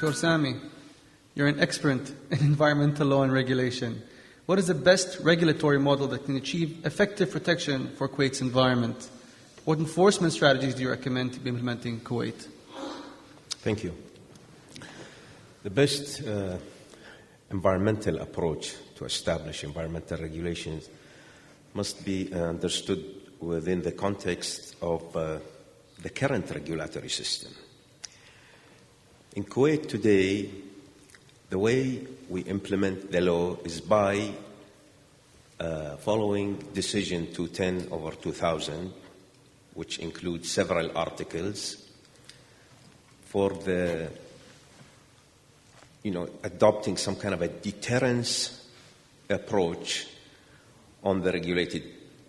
Dr. Sami, you're an expert in environmental law and regulation. What is the best regulatory model that can achieve effective protection for Kuwait's environment? What enforcement strategies do you recommend to be implementing in Kuwait? Thank you. The best environmental approach to establish environmental regulations must be understood within the context of the current regulatory system. In Kuwait today, the way we implement the law is by following Decision 210/2000, which includes several articles for the, adopting some kind of a deterrence approach on the regulated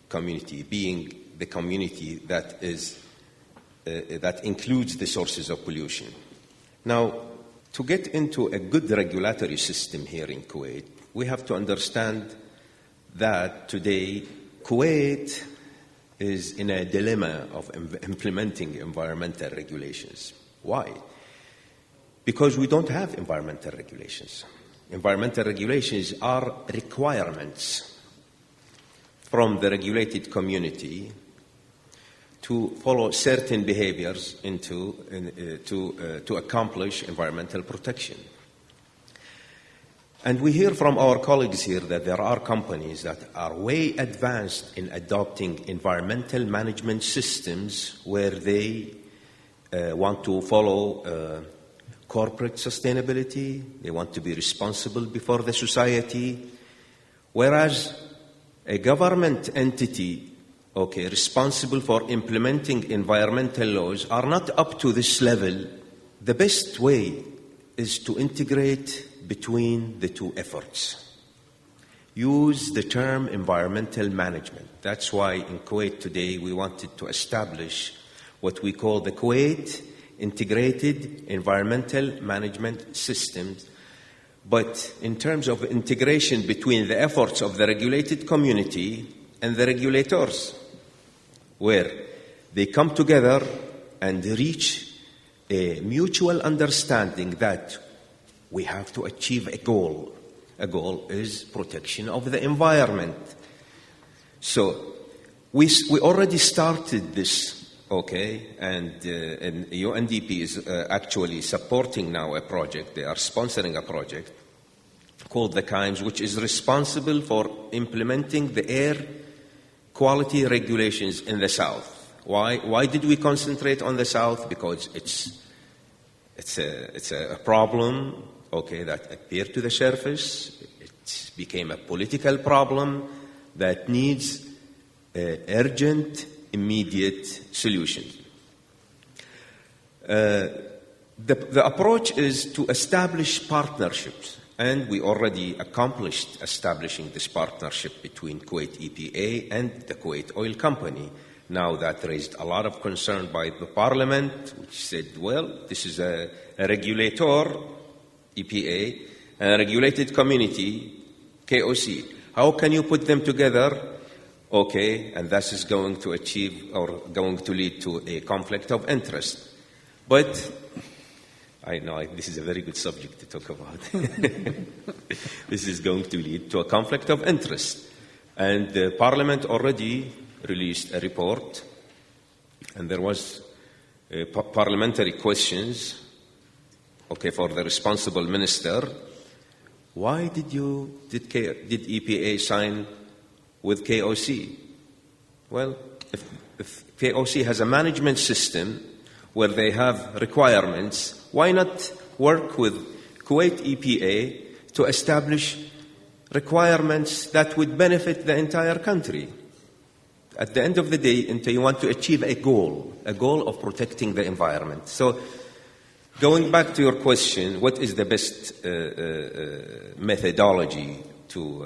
community, being the community that includes the sources of pollution. Now, to get into a good regulatory system here in Kuwait, we have to understand that today Kuwait is in a dilemma of implementing environmental regulations. Why? Because we don't have environmental regulations. Environmental regulations are requirements from the regulated community to follow certain behaviors to accomplish environmental protection. And we hear from our colleagues here that there are companies that are way advanced in adopting environmental management systems where they want to follow corporate sustainability, they want to be responsible before the society, whereas a government entity responsible for implementing environmental laws are not up to this level. The best way is to integrate between the two efforts. Use the term environmental management. That's why in Kuwait today we wanted to establish what we call the Kuwait Integrated Environmental Management Systems. But in terms of integration between the efforts of the regulated community and the regulators, where they come together and reach a mutual understanding that we have to achieve a goal. A goal is protection of the environment. So we already started this, and UNDP is actually supporting now a project. They are sponsoring a project called the KIMES, which is responsible for implementing the air quality regulations in the South. Why did we concentrate on the South? Because it's a problem, that appeared to the surface. It became a political problem that needs urgent, immediate solutions. The approach is to establish partnerships. And we already accomplished establishing this partnership between Kuwait EPA and the Kuwait Oil Company. Now that raised a lot of concern by the parliament, which said, well, this is a regulator, EPA, and a regulated community, KOC. How can you put them together? And this is going to achieve or going to lead to a conflict of interest. But I know this is a very good subject to talk about. This is going to lead to a conflict of interest. And the Parliament already released a report, and there was parliamentary questions, for the responsible minister. Why did EPA sign with KOC? Well, if KOC has a management system where they have requirements, why not work with Kuwait EPA to establish requirements that would benefit the entire country? At the end of the day, you want to achieve a goal of protecting the environment. So, going back to your question, what is the best methodology to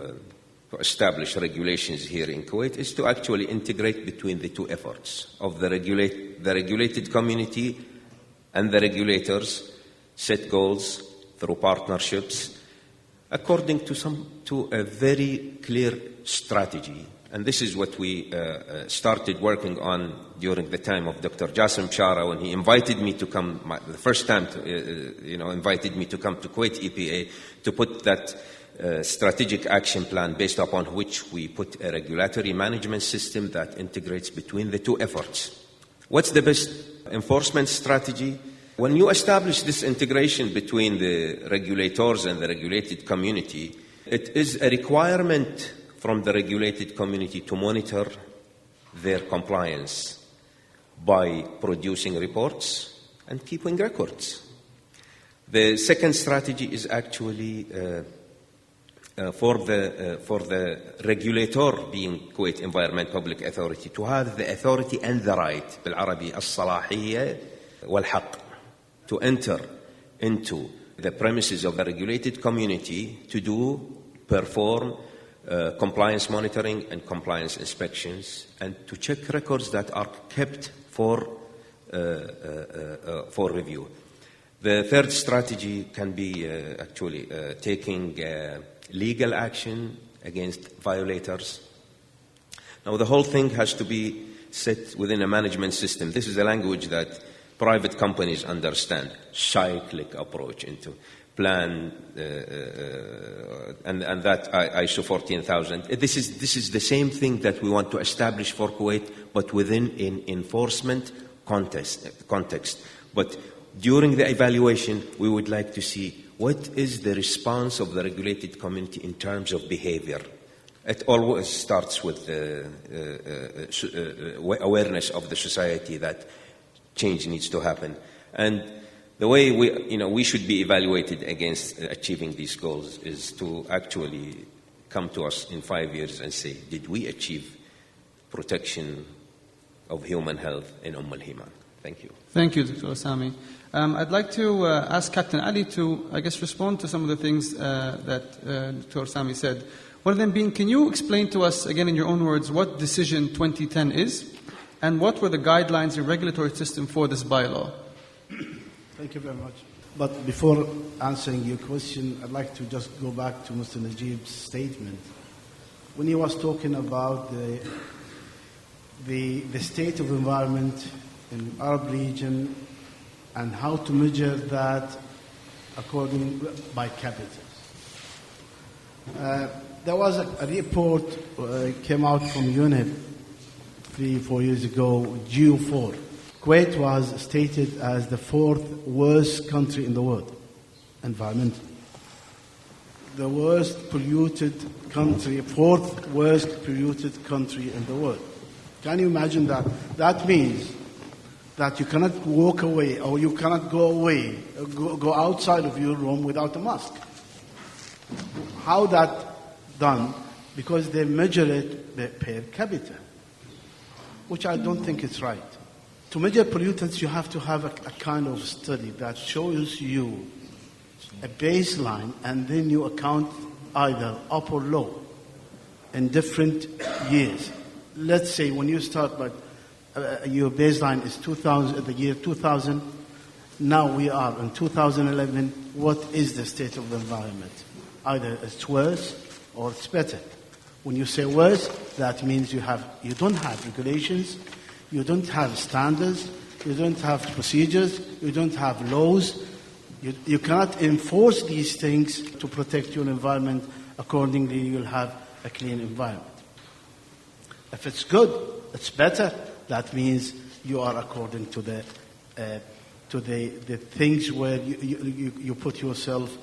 establish regulations here in Kuwait is to actually integrate between the two efforts of the regulated community and the regulators, set goals through partnerships according to a very clear strategy. And this is what we started working on during the time of Dr. Jassim Chara, when he invited me to come, the first time, invited me to come to Kuwait EPA to put that strategic action plan based upon which we put a regulatory management system that integrates between the two efforts. What's the best enforcement strategy? When you establish this integration between the regulators and the regulated community, it is a requirement from the regulated community to monitor their compliance by producing reports and keeping records. The second strategy is actually for the regulator, being Kuwait Environment Public Authority, to have the authority and the right, بالعربي الصلاحية والحق, to enter into the premises of the regulated community to perform compliance monitoring and compliance inspections, and to check records that are kept for review. The third strategy can be taking legal action against violators. Now, the whole thing has to be set within a management system. This is a language that private companies understand, cyclic approach into plan, and that ISO 14000. This is the same thing that we want to establish for Kuwait, but within an enforcement context. But during the evaluation, we would like to see what is the response of the regulated community in terms of behavior. It always starts with awareness of the society that change needs to happen. And the way we should be evaluated against achieving these goals is to actually come to us in 5 years and say, did we achieve protection of human health in al-Himan? Thank you. Thank you, Dr. Osami. I'd like to ask Captain Ali to, respond to some of the things that Dr. Osami said. One of them being, can you explain to us, again in your own words, what Decision 2010 is, and what were the guidelines and regulatory system for this bylaw? Thank you very much. But before answering your question, I'd like to just go back to Mr. Najib's statement. When he was talking about the state of environment in the Arab region and how to measure that by capita. There was a report came out from UNEP 3-4 years ago, GEO4. Kuwait was stated as the 4th worst country in the world, environmentally. The worst polluted country, 4th worst polluted country in the world. Can you imagine that? That means that you cannot walk away, or you cannot go outside of your room without a mask. How that done? Because they measure it per capita, which I don't think is right. To measure pollutants, you have to have a kind of study that shows you a baseline, and then you account either up or low in different years. Let's say when you start, your baseline is the year 2000. Now we are in 2011. What is the state of the environment? Either it's worse or it's better. When you say worse, that means you don't have regulations, you don't have standards, you don't have procedures, you don't have laws. You cannot enforce these things to protect your environment. Accordingly, you'll have a clean environment. If it's good, it's better. That means you are according to the things where you put yourself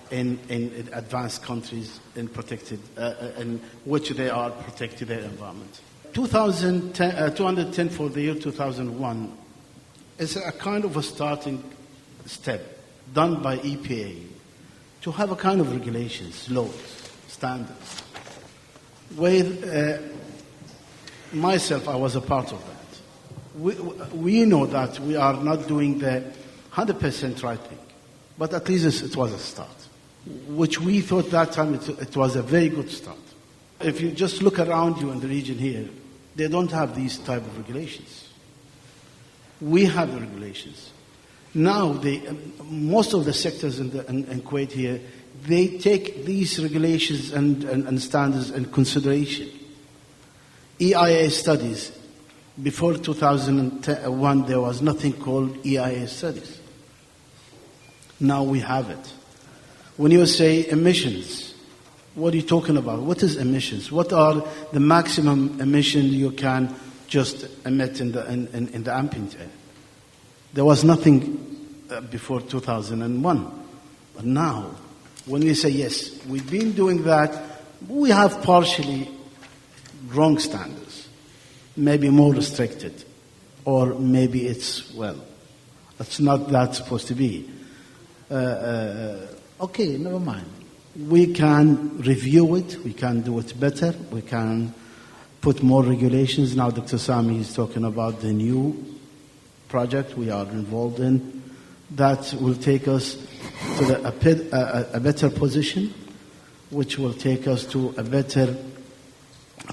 in advanced countries in protected, in which they are protecting their environment. 210 for the year 2001 is a kind of a starting step done by EPA to have a kind of regulations, laws, standards. Myself, I was a part of that. We know that we are not doing the 100% right thing, but at least it was a start, which we thought that time it was a very good start. If you just look around you in the region here, they don't have these type of regulations. We have the regulations. Now, most of the sectors in Kuwait here, they take these regulations and standards in consideration. EIA studies. Before 2001, there was nothing called EIA studies. Now we have it. When you say emissions, what are you talking about? What is emissions? What are the maximum emissions you can just emit in the ambient air? There was nothing before 2001. But now, when we say, yes, we've been doing that, we have partially wrong standards, maybe more restricted, or maybe it's not that supposed to be. Okay, never mind. We can review it, we can do it better, we can put more regulations. Now Dr. Sami is talking about the new project we are involved in that will take us to a better position, which will take us to a better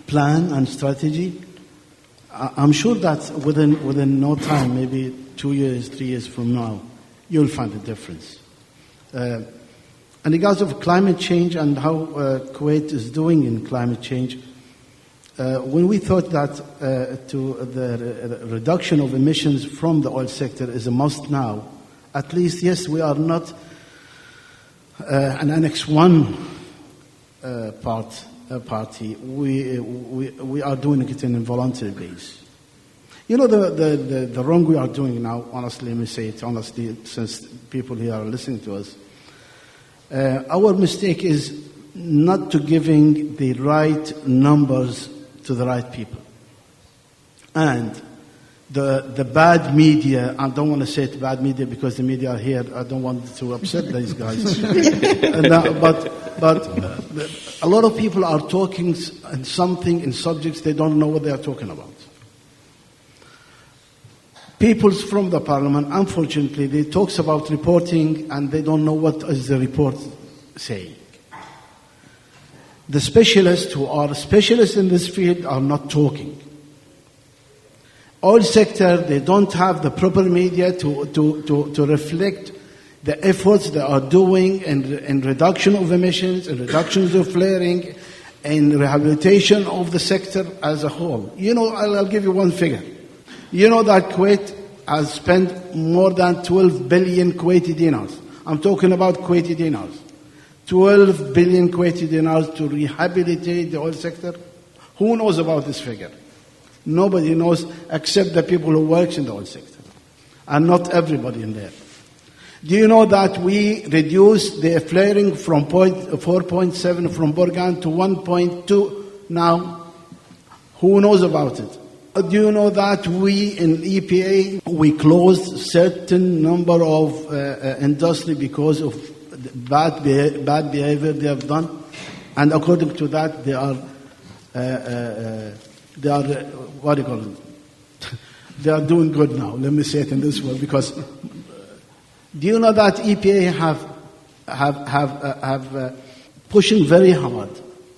plan and strategy. I'm sure that within no time, maybe 2 years, 3 years from now, you'll find a difference. In regards of climate change and how Kuwait is doing in climate change, when we thought that to the reduction of emissions from the oil sector is a must now, at least, yes, we are not an Annex 1 party. We are doing it in a voluntary base. You know, the wrong we are doing now, honestly, let me say it honestly, since people here are listening to us, our mistake is not to giving the right numbers to the right people. And the bad media, I don't want to say it bad media because the media are here, I don't want to upset these guys. But a lot of people are talking something in subjects they don't know what they are talking about. People from the parliament, unfortunately, they talk about reporting and they don't know what is the report saying. The specialists who are specialists in this field are not talking. Oil sector, they don't have the proper media to reflect the efforts they are doing in reduction of emissions, in reductions of flaring, in rehabilitation of the sector as a whole. You know, I'll give you one figure. You know that Kuwait has spent more than 12 billion Kuwaiti dinars. I'm talking about Kuwaiti dinars. 12 billion Kuwaiti dinars to rehabilitate the oil sector. Who knows about this figure? Nobody knows except the people who work in the oil sector. And not everybody in there. Do you know that we reduced the flaring from 4.7 from Borgan to 1.2 now? Who knows about it? Do you know that we in EPA, we closed certain number of industry because of bad behavior they have done? And according to that, they are what do you call it? They are doing good now. Let me say it in this way, because do you know that EPA have pushing very hard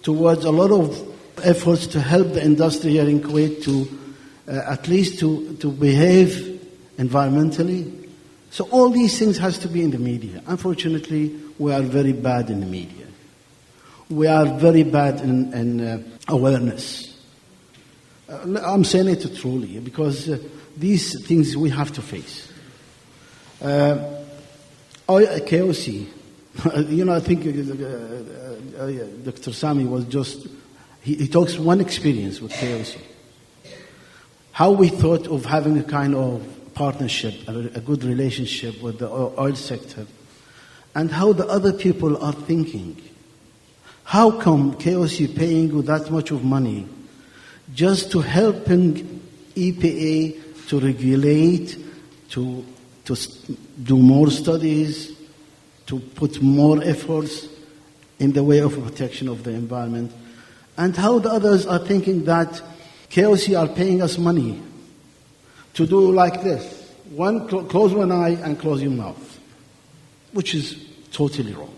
towards a lot of efforts to help the industry here in Kuwait to at least to behave environmentally. So all these things has to be in the media. Unfortunately, we are very bad in the media. We are very bad in awareness. I'm saying it truly because these things we have to face. KOC, you know, I think Dr. Sami was just, he talks one experience with KOC. How we thought of having a kind of partnership, a good relationship with the oil sector, and how the other people are thinking. How come KOC paying you that much of money just to helping EPA to regulate, to do more studies, to put more efforts in the way of protection of the environment, and how the others are thinking that KOC are paying us money to do like this. Close one eye and close your mouth, which is totally wrong.